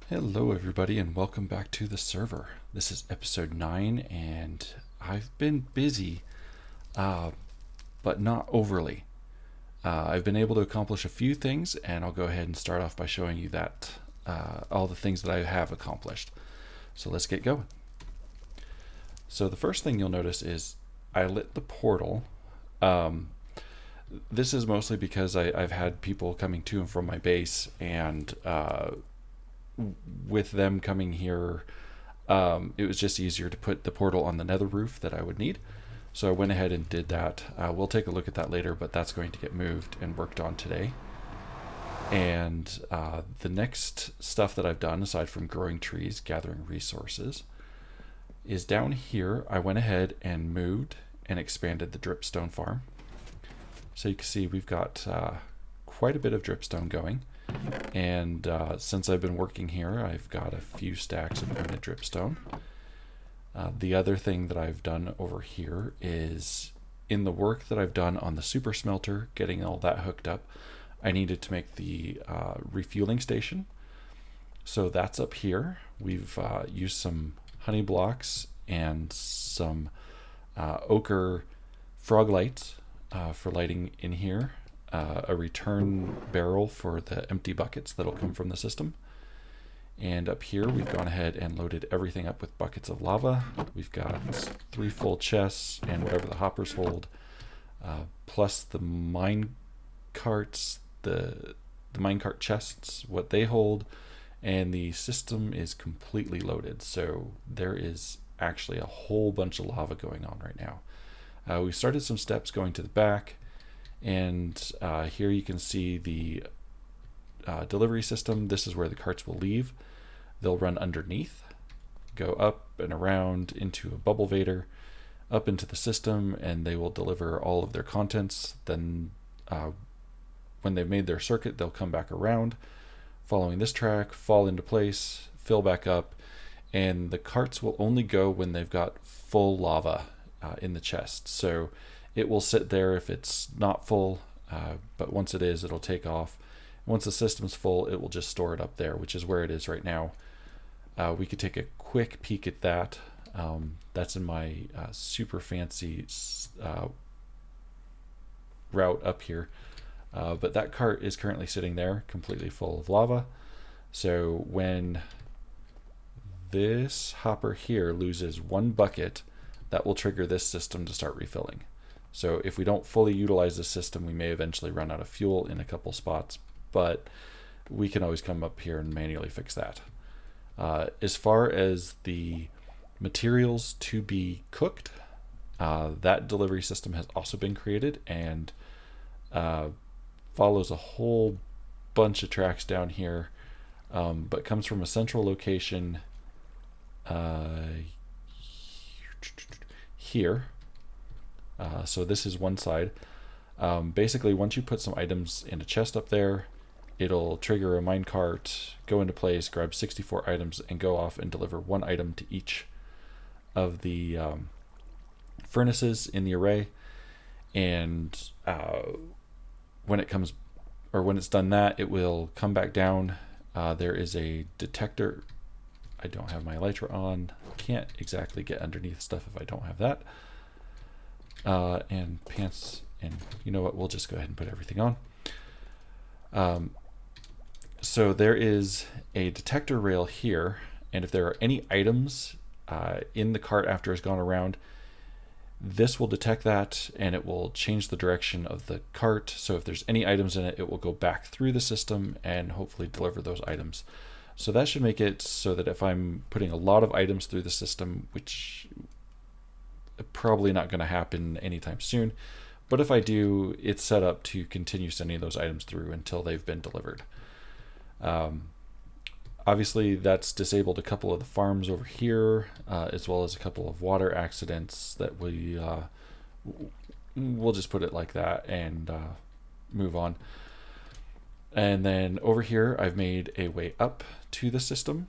Hello, everybody, and welcome back to the server. This is episode 9, and I've been busy, uh, but not overly. I've been able to accomplish a few things, and I'll go ahead and start off by showing you that all the things that I have accomplished. So let's get going. So the first thing you'll notice is I lit the portal. Um, this is mostly because I've had people coming to and from my base, and with them coming here, it was just easier to put the portal on the nether roof that I would need. So I went ahead and did that. We'll take a look at that later, but that's going to get moved and worked on today. And the next stuff that I've done, aside from growing trees, gathering resources, is down here. I went ahead and moved and expanded the dripstone farm. So you can see we've got quite a bit of dripstone going. And since I've been working here, I've got a few stacks of permanent dripstone. The other thing that I've done over here is in the work that I've done on the super smelter, getting all that hooked up, I needed to make the refueling station. So that's up here. We've used some honey blocks and some ochre frog lights for lighting in here. A return barrel for the empty buckets that'll come from the system. And up here, we've gone ahead and loaded everything up with buckets of lava. We've got 3 full chests and whatever the hoppers hold, plus the mine carts, the minecart chests, what they hold, and the system is completely loaded. So there is actually a whole bunch of lava going on right now. We started some steps going to the back. And here you can see the delivery system. This is where the carts will leave. They'll run underneath, go up and around into a bubble vader, up into the system, and they will deliver all of their contents. Then when they've made their circuit, they'll come back around, following this track, fall into place, fill back up, and the carts will only go when they've got full lava in the chest. So it will sit there if it's not full, but once it is, it'll take off. Once the system's full, it will just store it up there, which is where it is right now. We could take a quick peek at that. That's in my super fancy route up here. But that cart is currently sitting there, completely full of lava. So when this hopper here loses 1 bucket, that will trigger this system to start refilling. So if we don't fully utilize the system, we may eventually run out of fuel in a couple spots, but we can always come up here and manually fix that. As far as the materials to be cooked, that delivery system has also been created and follows a whole bunch of tracks down here, but comes from a central location here. So this is one side. Basically, once you put some items in a chest up there, it'll trigger a minecart, go into place, grab 64 items, and go off and deliver 1 item to each of the furnaces in the array. And when it's done that, it will come back down. There is a detector. I don't have my elytra on. Can't exactly get underneath stuff if I don't have that. And pants, and you know what, we'll just go ahead and put everything on. So there is a detector rail here, and if there are any items in the cart after it's gone around, this will detect that and it will change the direction of the cart. So if there's any items in it, it will go back through the system and hopefully deliver those items. So that should make it so that if I'm putting a lot of items through the system, which probably not going to happen anytime soon, but if I do, it's set up to continue sending those items through until they've been delivered. Obviously, that's disabled a couple of the farms over here, as well as a couple of water accidents that we'll just put it like that and move on. And then over here, I've made a way up to the system.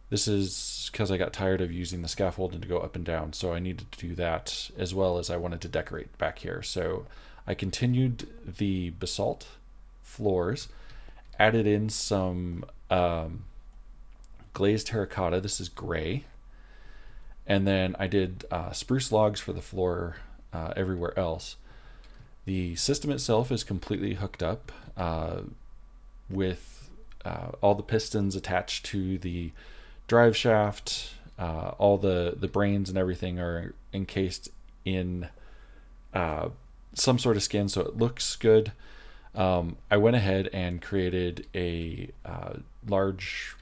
This is because I got tired of using the scaffolding to go up and down, so I needed to do that, as well as I wanted to decorate back here. So I continued the basalt floors, added in some glazed terracotta. This is gray. And then I did spruce logs for the floor everywhere else. The system itself is completely hooked up with all the pistons attached to the drive shaft. All the brains and everything are encased in some sort of skin, so it looks good. I went ahead and created a large,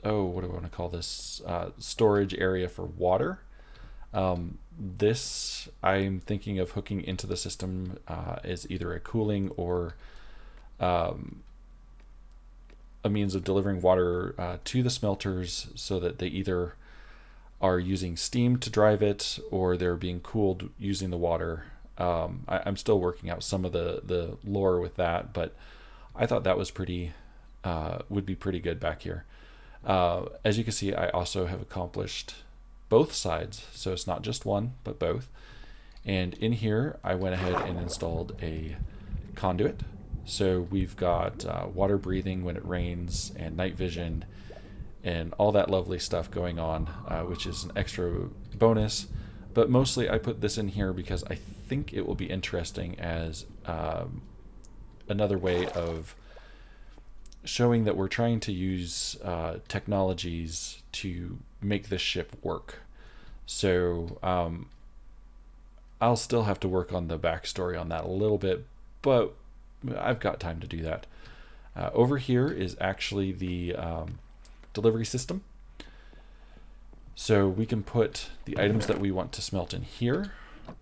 what do I want to call this? Storage area for water. This I'm thinking of hooking into the system as either a cooling or a means of delivering water to the smelters, so that they either are using steam to drive it or they're being cooled using the water. I'm still working out some of the lore with that, but I thought that was would be pretty good back here. As you can see, I also have accomplished both sides, so it's not just one, but both. And in here, I went ahead and installed a conduit. So we've got water breathing when it rains, and night vision, and all that lovely stuff going on, which is an extra bonus. But mostly I put this in here because I think it will be interesting as another way of showing that we're trying to use technologies to make this ship work. So I'll still have to work on the backstory on that a little bit, but I've got time to do that. Over here is actually the delivery system. So we can put the items that we want to smelt in here,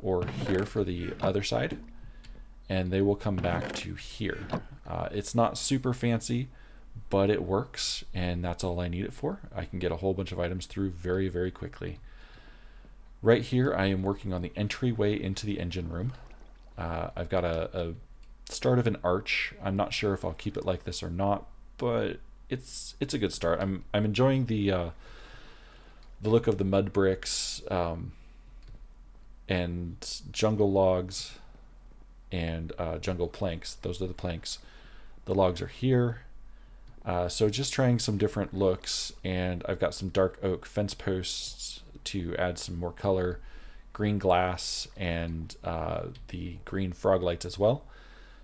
or here for the other side, and they will come back to here. It's not super fancy, but it works, and that's all I need it for. I can get a whole bunch of items through very, very quickly. Right here, I am working on the entryway into the engine room. I've got a start of an arch. I'm not sure if I'll keep it like this or not, but it's a good start. I'm enjoying the look of the mud bricks and jungle logs and jungle planks. Those are the planks. The logs are here. So just trying some different looks, and I've got some dark oak fence posts to add some more color, green glass, and the green frog lights as well.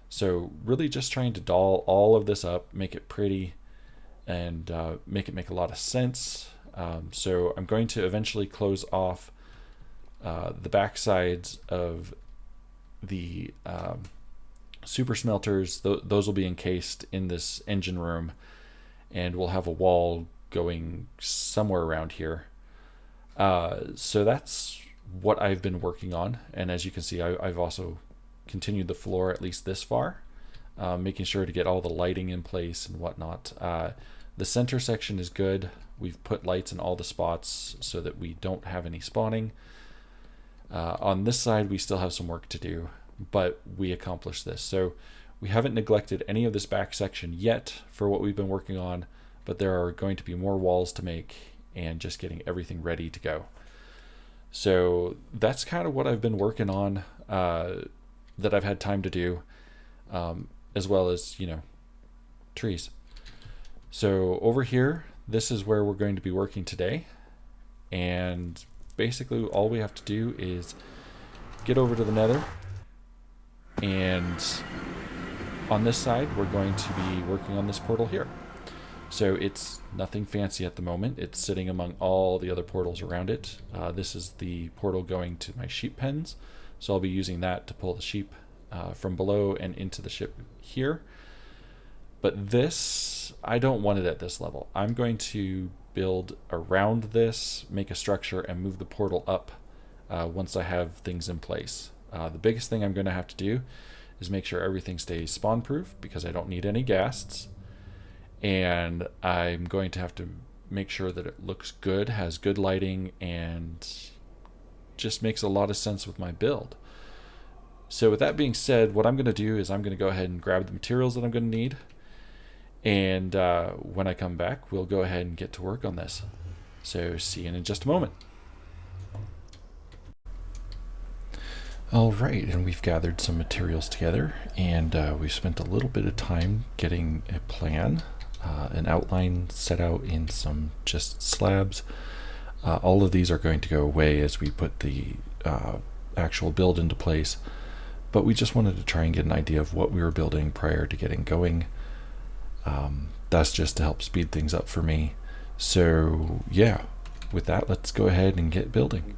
So really just trying to doll all of this up, make it pretty, and make it make a lot of sense. So I'm going to eventually close off the back sides of the super smelters. Those will be encased in this engine room, and we'll have a wall going somewhere around here. So that's what I've been working on, and as you can see, I've also continued the floor at least this far, making sure to get all the lighting in place and whatnot. The center section is good. We've put lights in all the spots so that we don't have any spawning. On this side, we still have some work to do, but we accomplished this. So we haven't neglected any of this back section yet for what we've been working on, but there are going to be more walls to make and just getting everything ready to go. So that's kind of what I've been working on that I've had time to do, as well as, trees. So over here, this is where we're going to be working today. And basically all we have to do is get over to the nether, and on this side we're going to be working on this portal here. So it's nothing fancy at the moment. It's sitting among all the other portals around it. This is the portal going to my sheep pens, so I'll be using that to pull the sheep from below and into the ship here. But this, I don't want it at this level. I'm going to build around this, make a structure, and move the portal up once I have things in place. The biggest thing I'm going to have to do is make sure everything stays spawn proof, because I don't need any ghasts. And I'm going to have to make sure that it looks good, has good lighting, and just makes a lot of sense with my build. So with that being said, what I'm going to do is I'm going to go ahead and grab the materials that I'm going to need. And when I come back, we'll go ahead and get to work on this. So see you in just a moment. All right, and we've gathered some materials together, and we've spent a little bit of time getting a plan an outline set out in some just slabs. All of these are going to go away as we put the actual build into place, but we just wanted to try and get an idea of what we were building prior to getting going. That's just to help speed things up for me. So yeah, with that, let's go ahead and get building.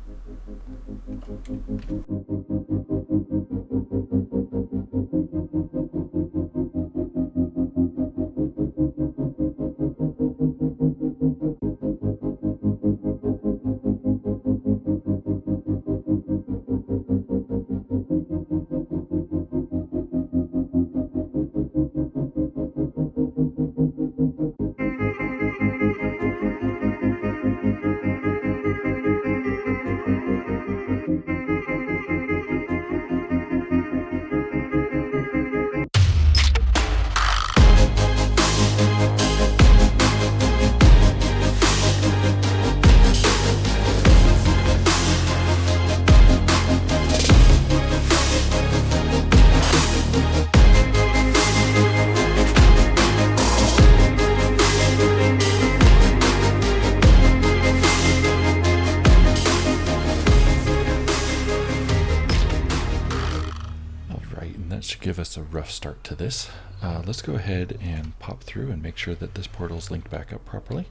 Give us a rough start to this. Let's go ahead and pop through and make sure that this portal is linked back up properly.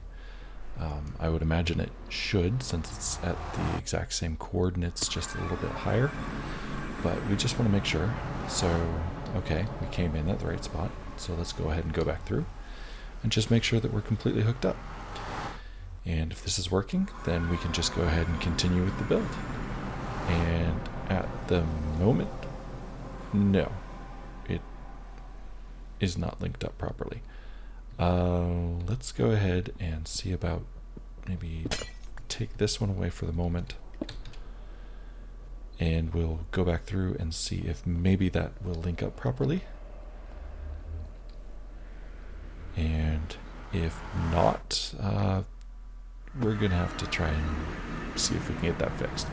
I would imagine it should, since it's at the exact same coordinates, just a little bit higher, but we just want to make sure. So okay, we came in at the right spot, so let's go ahead and go back through and just make sure that we're completely hooked up. And if this is working, then we can just go ahead and continue with the build. And at the moment, no, it is not linked up properly. Let's go ahead and see about maybe take this one away for the moment, and we'll go back through and see if maybe that will link up properly. And if not, we're gonna have to try and see if we can get that fixed.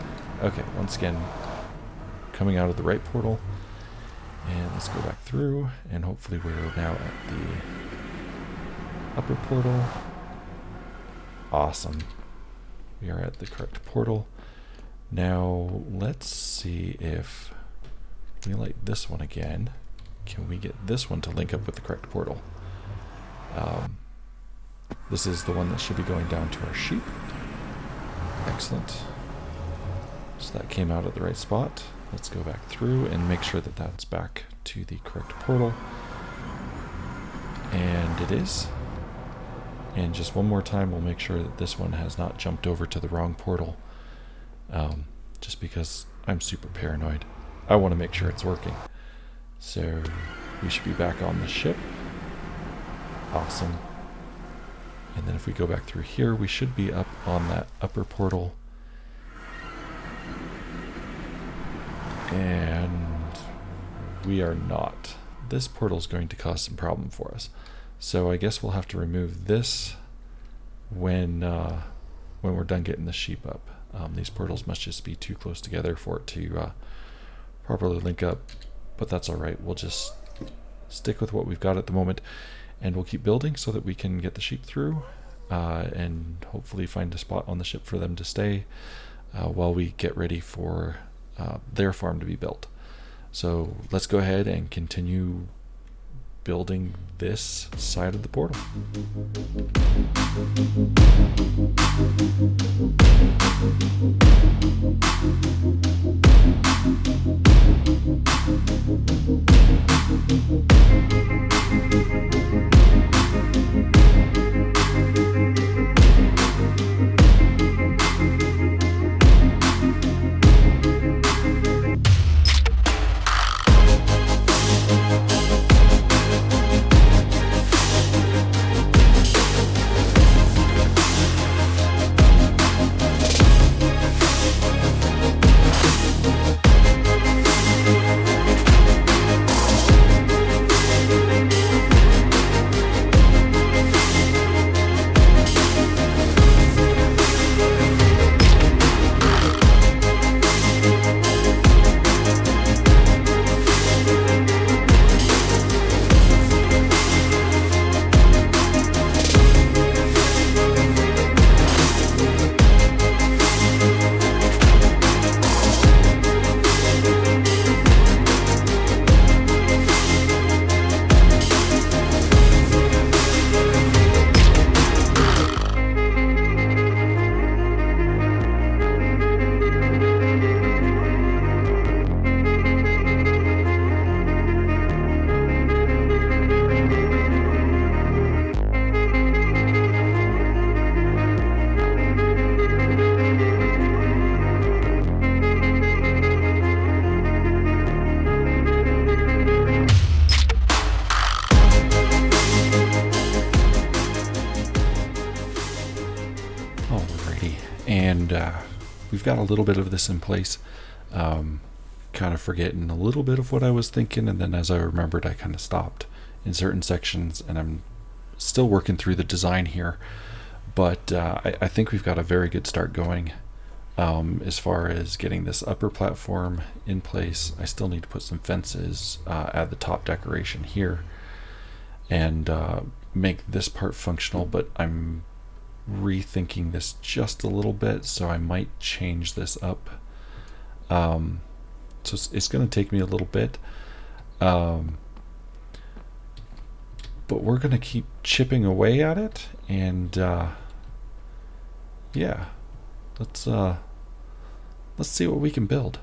Okay, once again, coming out of the right portal. And let's go back through, and hopefully we're now at the upper portal. Awesome. We are at the correct portal. Now let's see if we light this one again. Can we get this one to link up with the correct portal? This is the one that should be going down to our sheep. Excellent. So that came out at the right spot. Let's go back through and make sure that that's back to the correct portal. And it is. And just one more time, we'll make sure that this one has not jumped over to the wrong portal. Just because I'm super paranoid. I want to make sure it's working. So we should be back on the ship. Awesome. And then if we go back through here, we should be up on that upper portal. And we are not. This portal is going to cause some problem for us. So I guess we'll have to remove this when we're done getting the sheep up. These portals must just be too close together for it to properly link up, but that's all right. We'll just stick with what we've got at the moment, and we'll keep building so that we can get the sheep through and hopefully find a spot on the ship for them to stay while we get ready for their farm to be built. So let's go ahead and continue building this side of the portal. And we've got a little bit of this in place. Kind of forgetting a little bit of what I was thinking, and then as I remembered, I kind of stopped in certain sections, and I'm still working through the design here. But I think we've got a very good start going. As far as getting this upper platform in place, I still need to put some fences, add the top decoration here, and make this part functional, but I'm rethinking this just a little bit, so I might change this up. So it's going to take me a little bit, but we're going to keep chipping away at it, and yeah, let's see what we can build.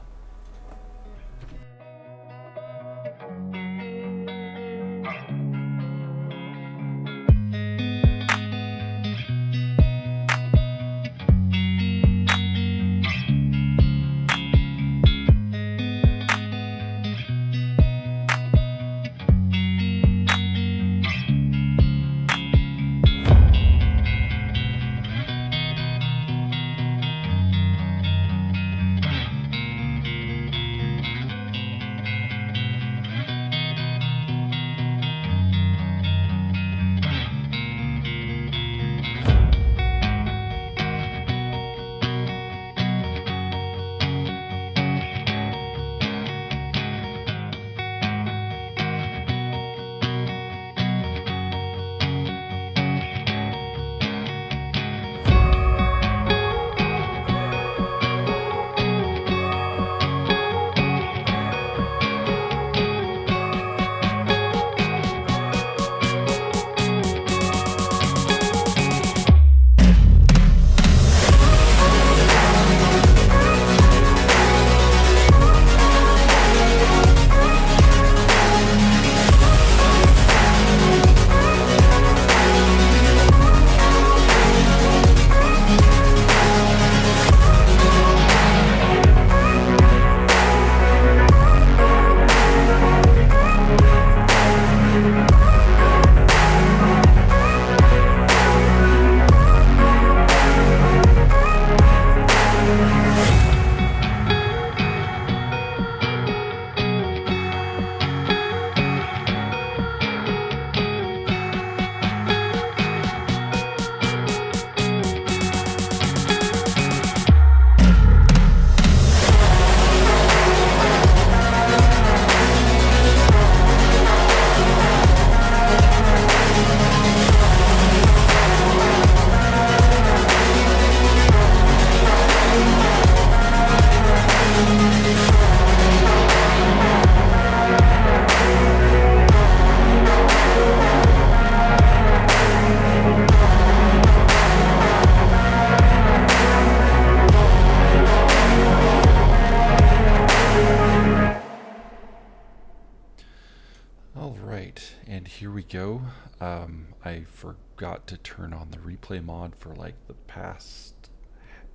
And here we go. I forgot to turn on the replay mod for like the past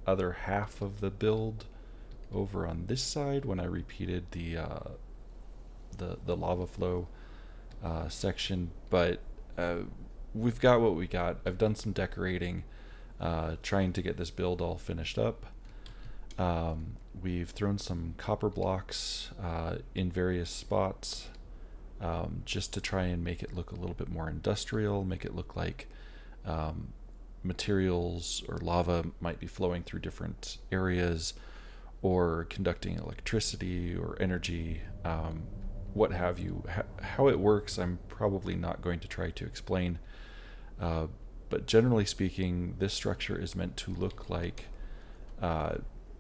other half of the build over on this side when I repeated the lava flow section, but we've got what we got. I've done some decorating, trying to get this build all finished up. We've thrown some copper blocks in various spots, just to try and make it look a little bit more industrial, make it look like materials or lava might be flowing through different areas or conducting electricity or energy, what have you. How it works, I'm probably not going to try to explain, but generally speaking, this structure is meant to look like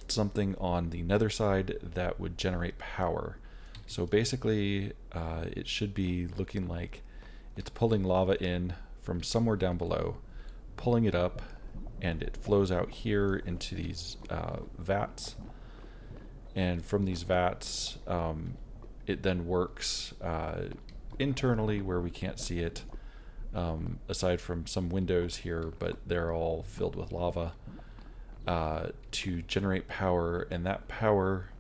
something on the nether side that would generate power. So basically, it should be looking like it's pulling lava in from somewhere down below, pulling it up, and it flows out here into these vats. And from these vats, it then works internally where we can't see it, aside from some windows here, but they're all filled with lava, to generate power. And that power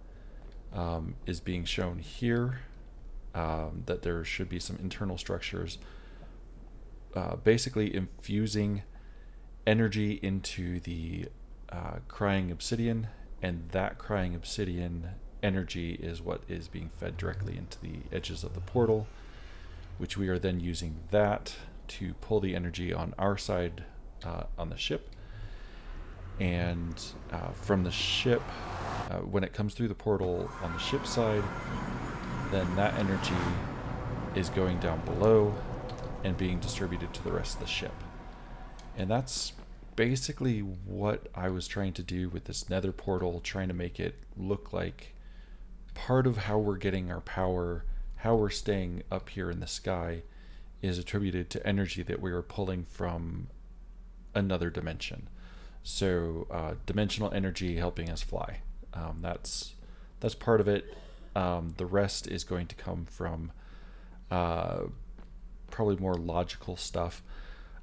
is being shown here, that there should be some internal structures basically infusing energy into the crying obsidian, and that crying obsidian energy is what is being fed directly into the edges of the portal, which we are then using that to pull the energy on our side on the ship. And from the ship, when it comes through the portal on the ship side, then that energy is going down below and being distributed to the rest of the ship. And that's basically what I was trying to do with this nether portal, trying to make it look like part of how we're getting our power, how we're staying up here in the sky, is attributed to energy that we are pulling from another dimension. So dimensional energy helping us fly. That's part of it. The rest is going to come from probably more logical stuff.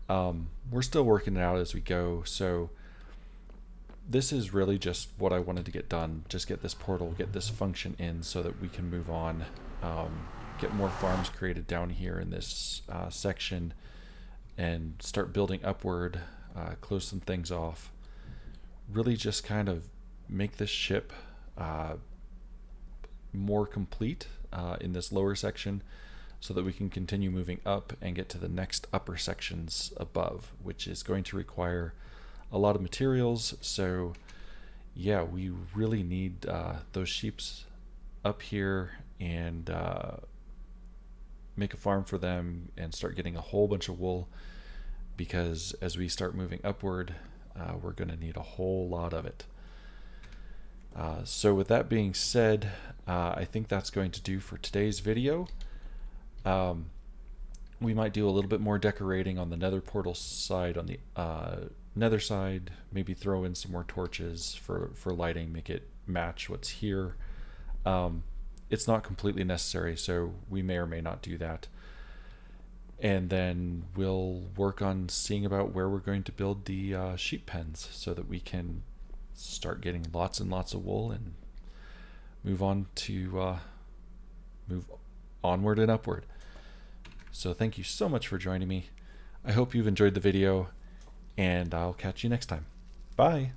We're still working it out as we go. So this is really just what I wanted to get done. Just get this portal, get this function in so that we can move on. Get more farms created down here in this section and start building upward, close some things off. Really just kind of make this ship more complete in this lower section so that we can continue moving up and get to the next upper sections above, which is going to require a lot of materials. So yeah, we really need those sheeps up here and make a farm for them and start getting a whole bunch of wool, because as we start moving upward, we're going to need a whole lot of it. So with that being said, I think that's going to do for today's video. We might do a little bit more decorating on the nether portal side, on the nether side, maybe throw in some more torches for lighting, make it match what's here. It's not completely necessary, so we may or may not do that. And then we'll work on seeing about where we're going to build the sheep pens so that we can start getting lots and lots of wool and move on to move onward and upward. So thank you so much for joining me. I hope you've enjoyed the video, and I'll catch you next time. Bye.